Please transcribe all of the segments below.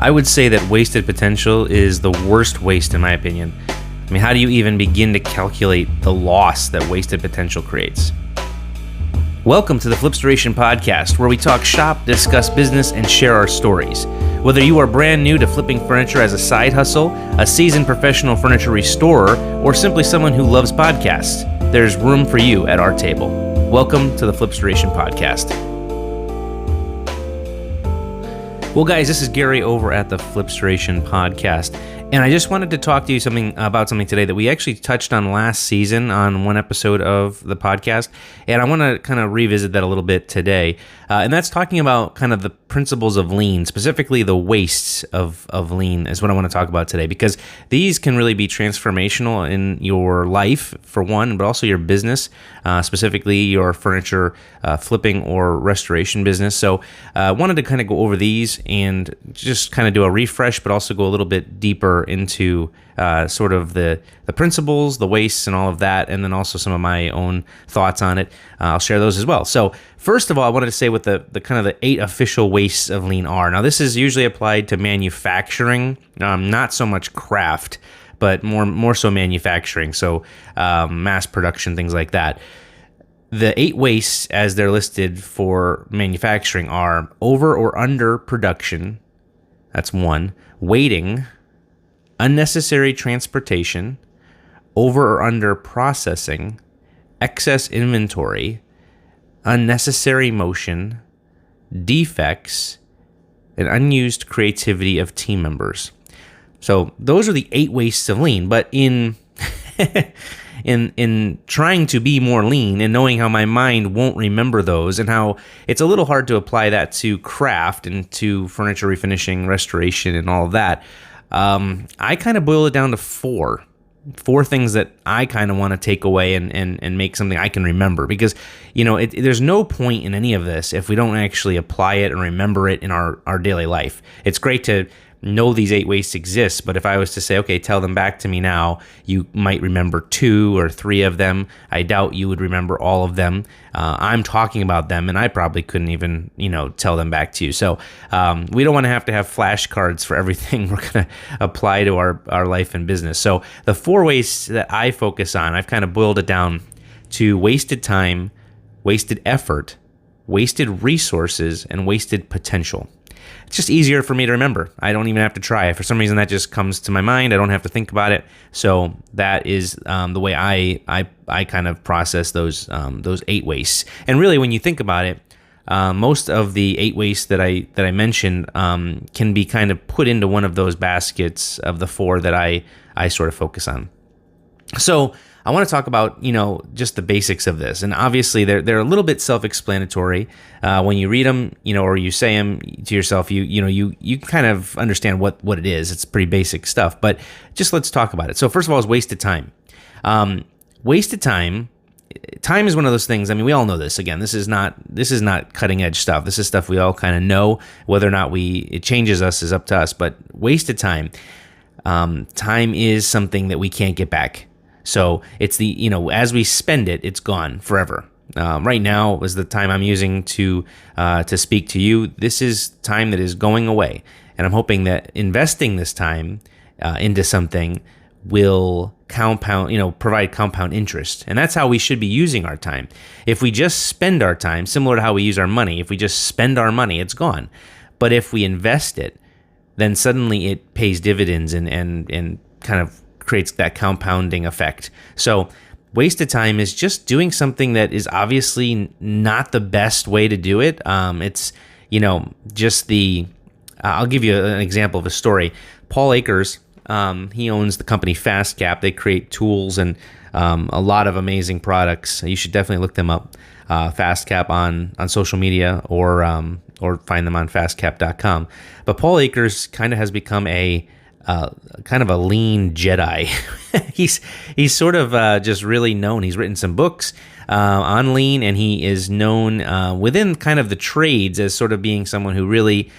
I would say that wasted potential is the worst waste in my opinion. I mean, how do you even begin to calculate the loss that wasted potential creates? Welcome to the Flipstoration Podcast, where we talk shop, discuss business, and share our stories. Whether you are brand new to flipping furniture as a side hustle, a seasoned professional furniture restorer, or simply someone who loves podcasts, there's room for you at our table. Welcome to the Flipstoration Podcast. Well, guys, this is Gary over at the Flipstoration Podcast, and I just wanted to talk to you about something today that we actually touched on last season on one episode of the podcast, and I want to kind of revisit that a little bit today, and that's talking about kind of the principles of lean, specifically the wastes of lean is what I want to talk about today, because these can really be transformational in your life, for one, but also your business, specifically your furniture flipping or restoration business. So I wanted to kind of go over these and just kind of do a refresh, but also go a little bit deeper into sort of the principles, the wastes, and all of that, and then also some of my own thoughts on it. I'll share those as well. So first of all, I wanted to say what the kind of the 8 official wastes of lean are. Now, this is usually applied to manufacturing, not so much craft, but more so manufacturing. So mass production, things like that. The 8 wastes, as they're listed for manufacturing, are over or under production. That's 1. Waiting, unnecessary transportation, over or under processing, excess inventory, unnecessary motion, defects, and unused creativity of team members. So those are the 8 wastes of lean. But in trying to be more lean and knowing how my mind won't remember those and how it's a little hard to apply that to craft and to furniture refinishing, restoration, and all of that, I kind of boil it down to 4 things that I kind of want to take away and make something I can remember, because there's no point in any of this if we don't actually apply it and remember it in our daily life. It's great to know these 8 wastes exist, but if I was to say, okay, tell them back to me now, you might remember 2 or 3 of them. I doubt you would remember all of them. I'm talking about them, and I probably couldn't even, tell them back to you. So we don't want to have flashcards for everything we're going to apply to our life and business. So the 4 wastes that I focus on, I've kind of boiled it down to wasted time, wasted effort, wasted resources, and wasted potential. It's just easier for me to remember. I don't even have to try. For some reason, that just comes to my mind. I don't have to think about it. So that is the way I kind of process those 8 wastes. And really, when you think about it, most of the 8 wastes that I mentioned can be kind of put into one of those baskets of the 4 that I sort of focus on. So I want to talk about, just the basics of this. And obviously, they're a little bit self-explanatory. When you read them, or you say them to yourself, you kind of understand what it is. It's pretty basic stuff. But just let's talk about it. So first of all is wasted time. Wasted time. Time is one of those things. I mean, we all know this. Again, this is not cutting edge stuff. This is stuff we all kind of know. Whether or not it changes us is up to us. But wasted time. Time is something that we can't get back. So it's as we spend it, it's gone forever. Right now is the time I'm using to speak to you. This is time that is going away. And I'm hoping that investing this time into something will provide compound interest. And that's how we should be using our time. If we just spend our time, similar to how we use our money, if we just spend our money, it's gone. But if we invest it, then suddenly it pays dividends and kind of creates that compounding effect. So wasted time is just doing something that is obviously not the best way to do it. It's, just I'll give you an example of a story. Paul Akers, he owns the company FastCap. They create tools and a lot of amazing products. You should definitely look them up. FastCap on social media or find them on fastcap.com. But Paul Akers kind of has become kind of a lean Jedi. he's sort of just really known. He's written some books on lean, and he is known within kind of the trades as sort of being someone who really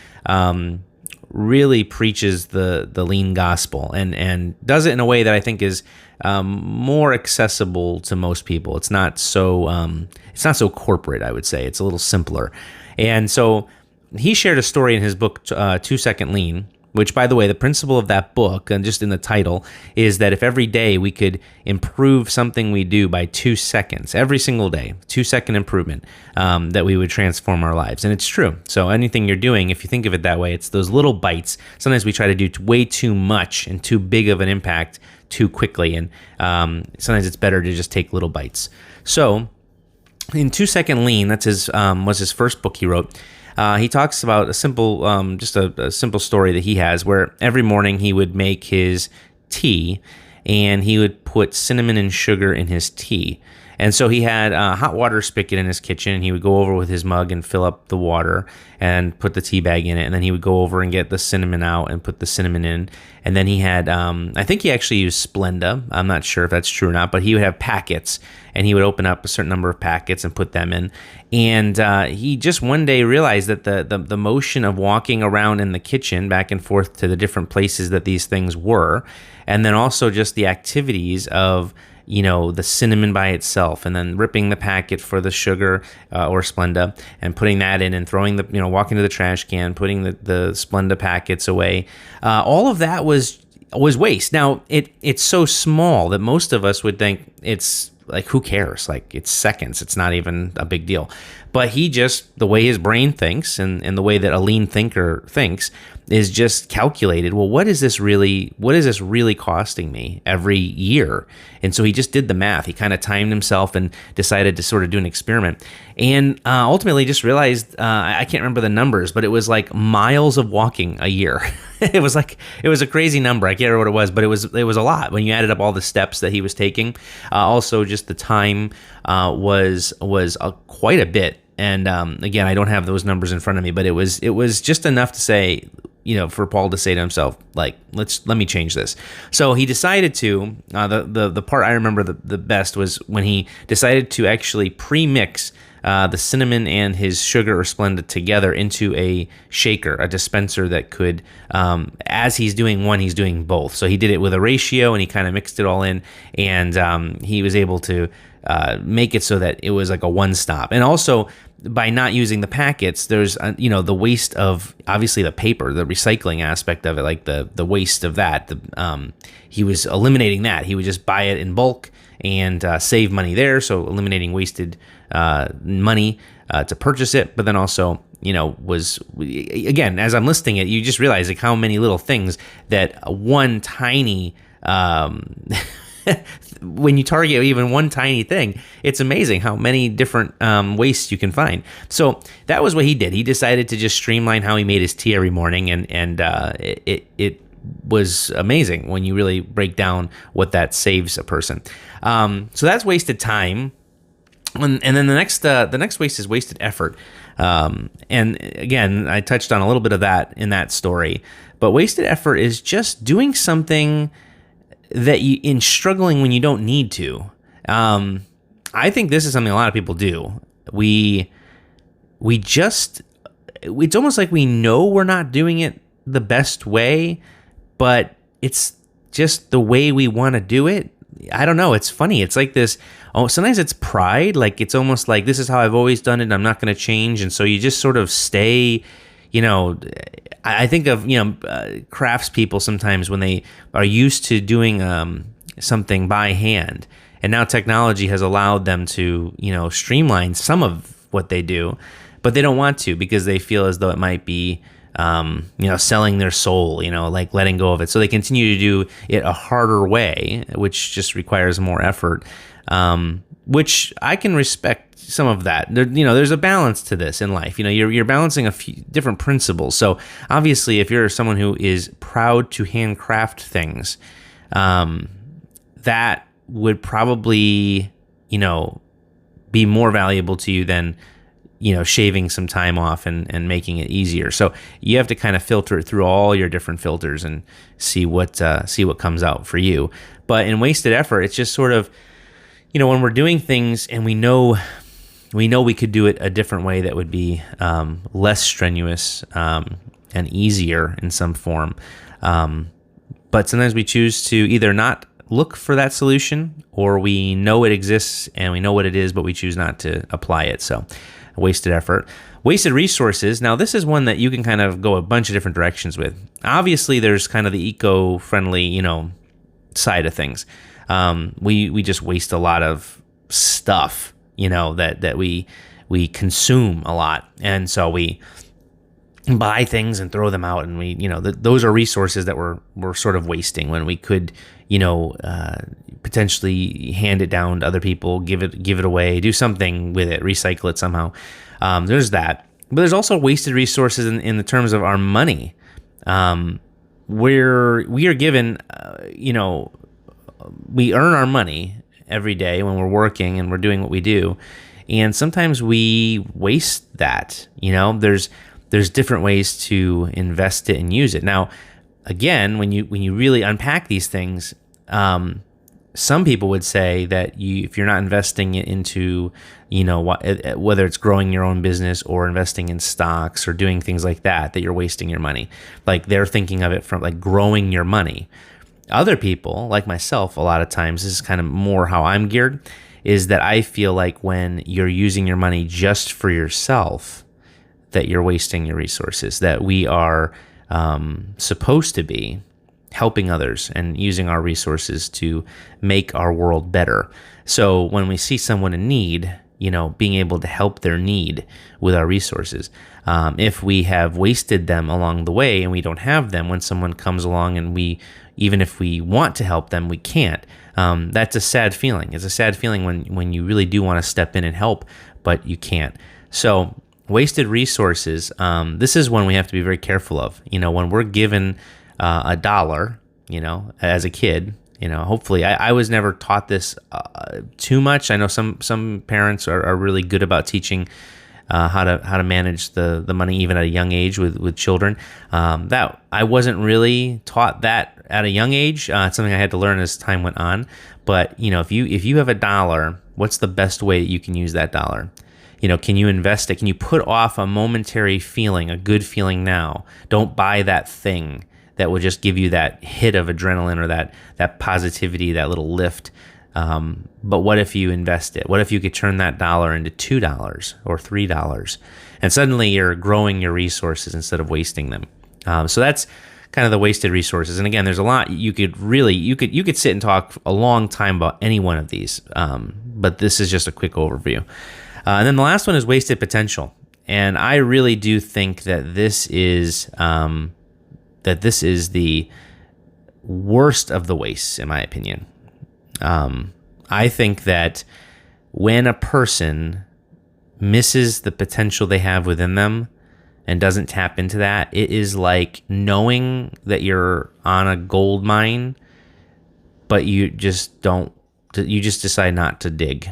preaches the lean gospel and does it in a way that I think is more accessible to most people. It's not so corporate, I would say. It's a little simpler. And so he shared a story in his book, 2 Second Lean, which, by the way, the principle of that book, and just in the title, is that if every day we could improve something we do by 2 seconds, every single day, 2-second improvement, that we would transform our lives. And it's true. So anything you're doing, if you think of it that way, it's those little bites. Sometimes we try to do way too much and too big of an impact too quickly. And sometimes it's better to just take little bites. So in 2-Second Lean, that's was his first book he wrote. He talks about a simple, just a simple story that he has where every morning he would make his tea and he would put cinnamon and sugar in his tea. And so he had a hot water spigot in his kitchen, and he would go over with his mug and fill up the water and put the tea bag in it. And then he would go over and get the cinnamon out and put the cinnamon in. And then he had, I think he actually used Splenda. I'm not sure if that's true or not, but he would have packets, and he would open up a certain number of packets and put them in. And he just one day realized that the motion of walking around in the kitchen back and forth to the different places that these things were, and then also just the activities of, the cinnamon by itself, and then ripping the packet for the sugar or Splenda and putting that in and throwing walking to the trash can, putting the Splenda packets away. All of that was waste. Now, it's so small that most of us would think it's like, who cares? Like, it's seconds. It's not even a big deal. But the way his brain thinks and the way that a lean thinker thinks is just calculated. Well, what is this really costing me every year? And so he just did the math. He kind of timed himself and decided to sort of do an experiment. And ultimately just realized, I can't remember the numbers, but it was like miles of walking a year. It was a crazy number. I can't remember what it was, but it was a lot when you added up all the steps that he was taking. Also, just the time was quite a bit. And again, I don't have those numbers in front of me, but it was just enough to say, for Paul to say to himself, like, let me change this. So he decided to, the part I remember the best was when he decided to actually pre-mix the cinnamon and his sugar or Splenda together into a shaker, a dispenser that could, as he's doing one, he's doing both. So he did it with a ratio, and he kind of mixed it all in, and he was able to make it so that it was like a one-stop. And also, by not using the packets, there's the waste of, obviously, the paper, the recycling aspect of it, like the waste of that. He was eliminating that. He would just buy it in bulk and save money there, so eliminating wasted money to purchase it. But then also, again, as I'm listing it, you just realize like how many little things that one tiny when you target even one tiny thing, it's amazing how many different wastes you can find. So that was what he did. He decided to just streamline how he made his tea every morning, and it was amazing when you really break down what that saves a person. So that's wasted time. And then the next waste is wasted effort. And again, I touched on a little bit of that in that story, but wasted effort is just doing something that in struggling when you don't need to. I think this is something a lot of people do. It's almost like we know we're not doing it the best way, but it's just the way we want to do it. I don't know. It's funny. It's like this. Oh, sometimes it's pride. Like, it's almost like, this is how I've always done it. I'm not going to change. And so you just sort of stay, I think of, craftspeople sometimes when they are used to doing something by hand, and now technology has allowed them to, streamline some of what they do, but they don't want to because they feel as though it might be, selling their soul, like letting go of it. So they continue to do it a harder way, which just requires more effort, which I can respect some of that. There's a balance to this in life. You're balancing a few different principles. So obviously, if you're someone who is proud to handcraft things, that would probably, be more valuable to you than, shaving some time off and making it easier. So you have to kind of filter it through all your different filters and see what comes out for you. But in wasted effort, it's just sort of, when we're doing things and we know we could do it a different way that would be less strenuous and easier in some form. But sometimes we choose to either not look for that solution, or we know it exists and we know what it is, but we choose not to apply it. So wasted effort. Wasted resources. Now, this is one that you can kind of go a bunch of different directions with. Obviously, there's kind of the eco-friendly, side of things. We just waste a lot of stuff, that we consume a lot, and so we buy things and throw them out, and we, those are resources that we're sort of wasting when we could, potentially hand it down to other people, give it away, do something with it, recycle it somehow. There's that, but there's also wasted resources in the terms of our money. We are given, we earn our money every day when we're working and we're doing what we do, and sometimes we waste that. There's different ways to invest it and use it. Now, again, when you really unpack these things, some people would say that if you're not investing it into, whether it's growing your own business or investing in stocks or doing things like that you're wasting your money. Like, they're thinking of it from like growing your money. Other people, like myself, a lot of times, this is kind of more how I'm geared, is that I feel like when you're using your money just for yourself, that you're wasting your resources, that we are supposed to be helping others and using our resources to make our world better. So when we see someone in need, being able to help their need with our resources. If we have wasted them along the way and we don't have them when someone comes along and even if we want to help them, we can't. That's a sad feeling. It's a sad feeling when you really do want to step in and help, but you can't. So wasted resources, this is one we have to be very careful of. When we're given $1, as a kid, hopefully I was never taught this too much. I know some parents are really good about teaching how to manage the money even at a young age with children. That I wasn't really taught that at a young age. It's something I had to learn as time went on. But if you have $1, what's the best way that you can use that dollar? Can you invest it? Can you put off a momentary feeling, a good feeling now? Don't buy that thing that will just give you that hit of adrenaline or that positivity, that little lift. But what if you invest it? What if you could turn that dollar into $2 or $3, and suddenly you're growing your resources instead of wasting them? So that's kind of the wasted resources. And again, there's a lot you could sit and talk a long time about any one of these. But this is just a quick overview. And then the last one is wasted potential. And I really do think that this is the worst of the wastes, in my opinion. I think that when a person misses the potential they have within them and doesn't tap into that, it is like knowing that you're on a gold mine, but you just decide not to dig.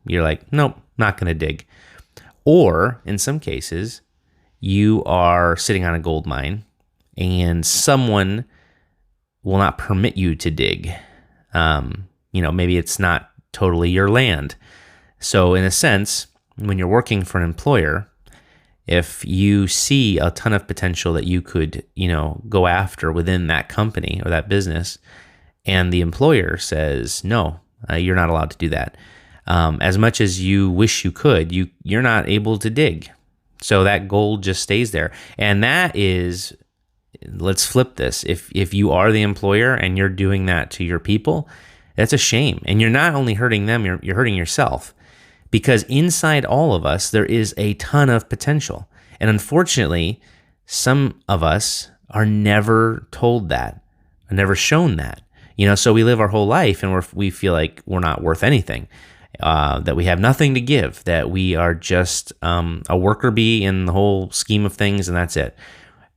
You're like, nope, not going to dig. Or in some cases, you are sitting on a gold mine and someone will not permit you to dig. Maybe it's not totally your land. So in a sense, when you're working for an employer, if you see a ton of potential that you could, go after within that company or that business, and the employer says, no, you're not allowed to do that. As much as you wish you could, you're not able to dig. So that gold just stays there. And that is, let's flip this. If you are the employer and you're doing that to your people, that's a shame. And you're not only hurting them, you're hurting yourself. Because inside all of us, there is a ton of potential. And unfortunately, some of us are never told that, are never shown that. So we live our whole life and we feel like we're not worth anything. That we have nothing to give, that we are just a worker bee in the whole scheme of things, and that's it.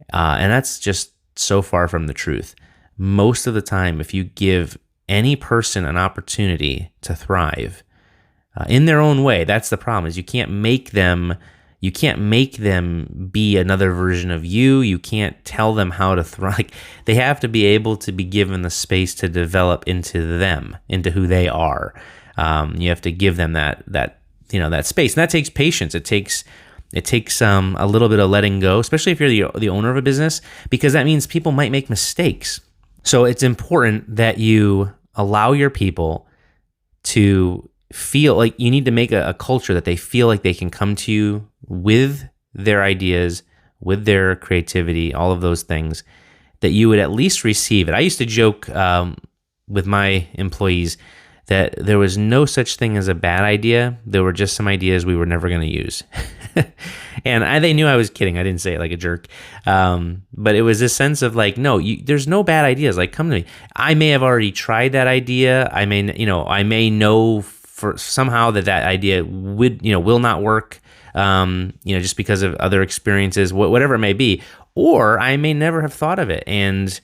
And that's just so far from the truth. Most of the time, if you give any person an opportunity to thrive in their own way, that's the problem, is you can't make them be another version of you. You can't tell them how to thrive. They have to be able to be given the space to develop into them, into who they are. You have to give them that space, and that takes patience. It takes a little bit of letting go, especially if you're the owner of a business, because that means people might make mistakes. So it's important that you allow your people to feel like, you need to make a culture that they feel like they can come to you with their ideas, with their creativity, all of those things, that you would at least receive it. I used to joke with my employees that there was no such thing as a bad idea. There were just some ideas we were never going to use. And they knew I was kidding. I didn't say it like a jerk. But it was this sense of like, no, there's no bad ideas. Like, come to me. I may have already tried that idea. I may know for somehow that idea will not work, just because of other experiences, whatever it may be. Or I may never have thought of it. And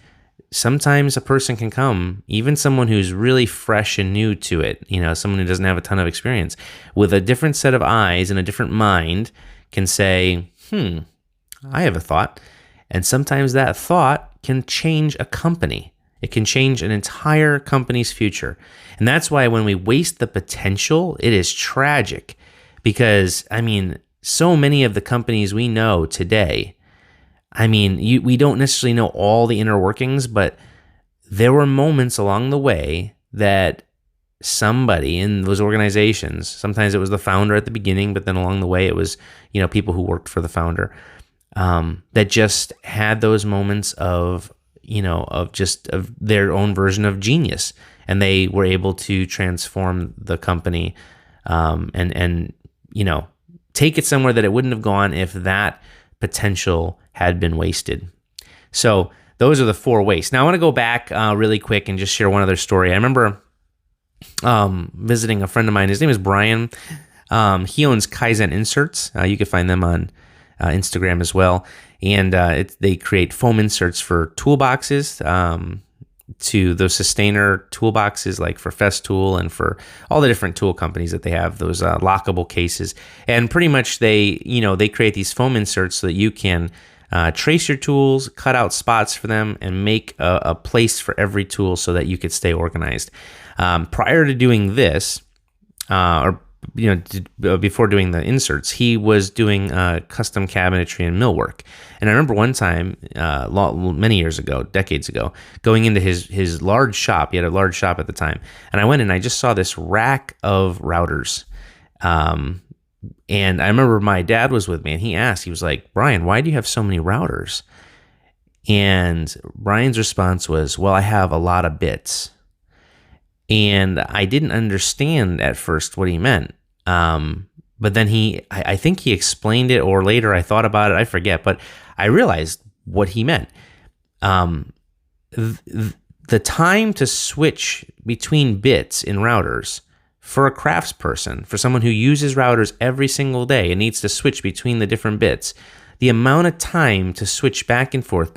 sometimes a person can come, even someone who's really fresh and new to it, someone who doesn't have a ton of experience, with a different set of eyes and a different mind, can say, I have a thought. And sometimes that thought can change a company. It can change an entire company's future. And that's why when we waste the potential, it is tragic. Because, so many of the companies we know today, we don't necessarily know all the inner workings, but there were moments along the way that somebody in those organizations, sometimes it was the founder at the beginning, but then along the way it was, people who worked for the founder, that just had those moments of their own version of genius. And they were able to transform the company, and take it somewhere that it wouldn't have gone if that potential had been wasted. So those are the 4 wastes. Now I want to go back really quick and just share one other story. I remember visiting a friend of mine. His name is Brian. He owns Kaizen Inserts. You can find them on Instagram as well. And they create foam inserts for toolboxes, to those sustainer toolboxes, like for Festool and for all the different tool companies that they have, those lockable cases. And pretty much they create these foam inserts so that you can trace your tools, cut out spots for them, and make a place for every tool so that you could stay organized. Prior to doing this, before doing the inserts, he was doing custom cabinetry and millwork. And I remember one time, many years ago, decades ago, going into his large shop. He had a large shop at the time. And I went and I just saw this rack of routers. And I remember my dad was with me, and he was like, Brian, why do you have so many routers? And Brian's response was, well, I have a lot of bits. And I didn't understand at first what he meant. But then I think he explained it, or later I thought about it, I forget, but I realized what he meant. The time to switch between bits in routers for a craftsperson, for someone who uses routers every single day and needs to switch between the different bits, the amount of time to switch back and forth,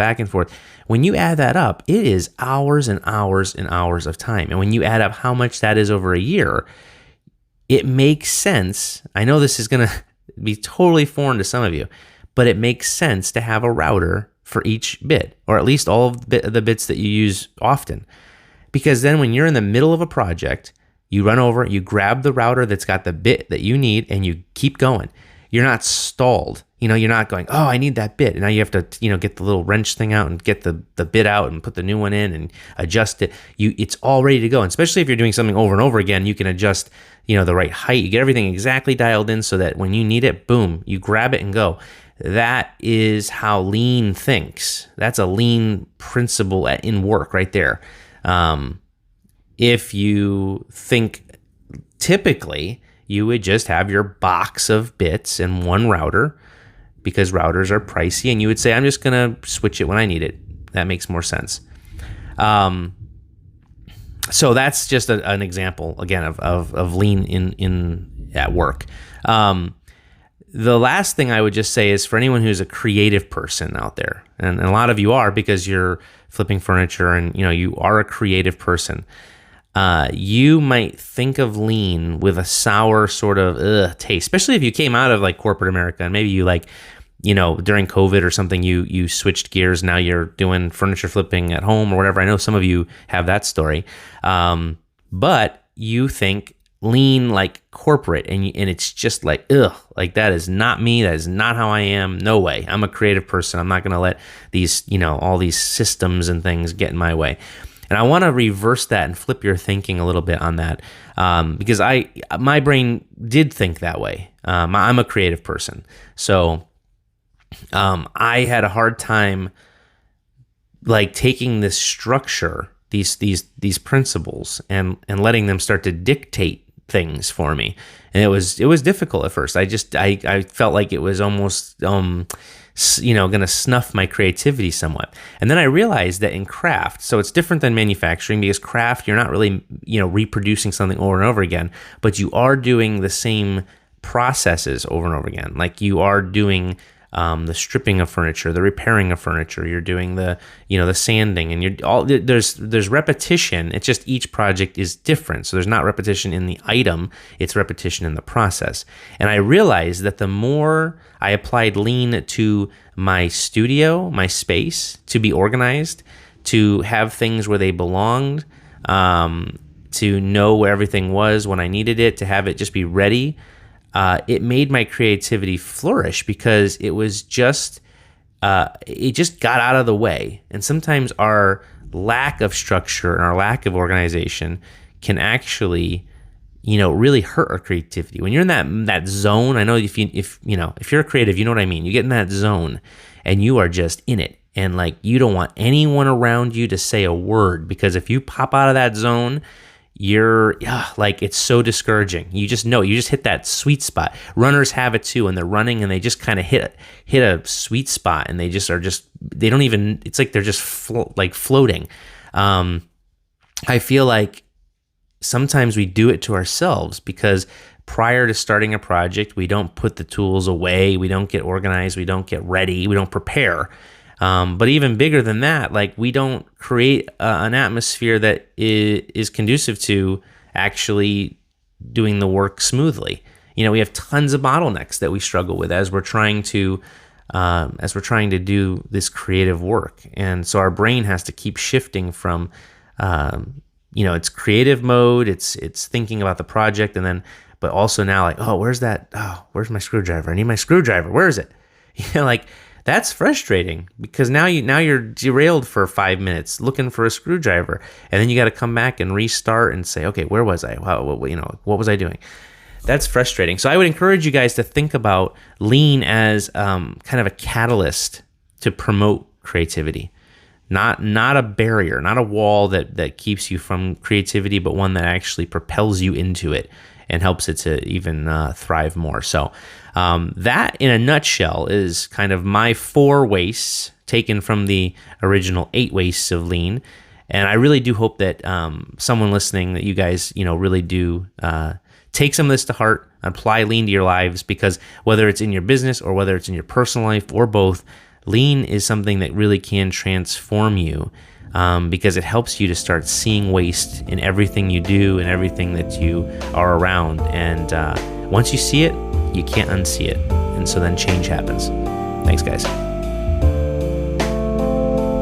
when you add that up, it is hours and hours and hours of time. And when you add up how much that is over a year, it makes sense. I know this is going to be totally foreign to some of you, but it makes sense to have a router for each bit, or at least all of the bits that you use often. Because then when you're in the middle of a project, you run over, you grab the router that's got the bit that you need, and you keep going. You're not stalled. You're not going, oh, I need that bit. And now you have to, get the little wrench thing out and get the bit out and put the new one in and adjust it. It's all ready to go. And especially if you're doing something over and over again, you can adjust, the right height. You get everything exactly dialed in so that when you need it, boom, you grab it and go. That is how lean thinks. That's a lean principle in work right there. If you think typically, you would just have your box of bits and one router, because routers are pricey, and you would say, I'm just going to switch it when I need it. That makes more sense. So that's just an example, again, of lean in at work. The last thing I would just say is, for anyone who's a creative person out there, and a lot of you are, because you're flipping furniture and you are a creative person, you might think of lean with a sour sort of taste, especially if you came out of like corporate America and maybe you during COVID or something, you switched gears. Now you're doing furniture flipping at home or whatever. I know some of you have that story. But you think lean like corporate, and it's just like, like that is not me. That is not how I am. No way. I'm a creative person. I'm not going to let these, all these systems and things get in my way. And I want to reverse that and flip your thinking a little bit on that, because my brain did think that way. I'm a creative person. So I had a hard time like taking this structure, these principles, and letting them start to dictate things for me. And it was difficult at first. I felt like it was almost going to snuff my creativity somewhat. And then I realized that in craft, so it's different than manufacturing, because craft, you're not really reproducing something over and over again, but you are doing the same processes over and over again. Like you are doing the stripping of furniture, the repairing of furniture. You're doing the sanding, and there's repetition. It's just each project is different. So there's not repetition in the item, it's repetition in the process. And I realized that the more I applied lean to my studio, my space, to be organized, to have things where they belonged, to know where everything was when I needed it, to have it just be ready, it made my creativity flourish, because it was just it just got out of the way. And sometimes our lack of structure and our lack of organization can actually really hurt our creativity. When you're in that zone, I know if you're a creative, you know what I mean. You get in that zone and you are just in it, and like you don't want anyone around you to say a word, because if you pop out of that zone, you're like, it's so discouraging. You just hit that sweet spot. Runners have it too, and they're running and they just kind of hit a sweet spot, and they don't even, it's like they're just floating. I feel like sometimes we do it to ourselves, because prior to starting a project, we don't put the tools away, we don't get organized, we don't get ready, we don't prepare. But even bigger than that, like we don't create an atmosphere that is conducive to actually doing the work smoothly. We have tons of bottlenecks that we struggle with as we're trying to do this creative work. And so our brain has to keep shifting from, it's creative mode, it's thinking about the project, and then, but also now like, where's my screwdriver? I need my screwdriver. Where is it? That's frustrating, because now you're derailed for 5 minutes looking for a screwdriver, and then you got to come back and restart and say, okay, where was I? What was I doing? That's frustrating. So I would encourage you guys to think about lean as kind of a catalyst to promote creativity, not a barrier, not a wall that keeps you from creativity, but one that actually propels you into it and helps it to even thrive more. So that, in a nutshell, is kind of my 4 wastes taken from the original 8 wastes of lean. And I really do hope that someone listening, that you guys, really do take some of this to heart, apply lean to your lives, because whether it's in your business or whether it's in your personal life or both, lean is something that really can transform you, because it helps you to start seeing waste in everything you do and everything that you are around. And once you see it, you can't unsee it. And so then change happens. Thanks, guys.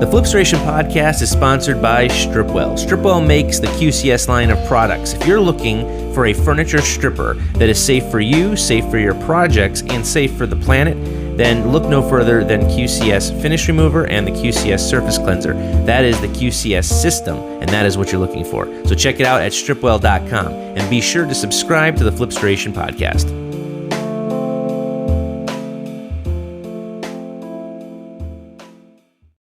The Flipstoration Podcast is sponsored by Stripwell. Stripwell makes the QCS line of products. If you're looking for a furniture stripper that is safe for you, safe for your projects, and safe for the planet, then look no further than QCS Finish Remover and the QCS Surface Cleanser. That is the QCS system, and that is what you're looking for. So check it out at stripwell.com, and be sure to subscribe to the Flipstoration Podcast.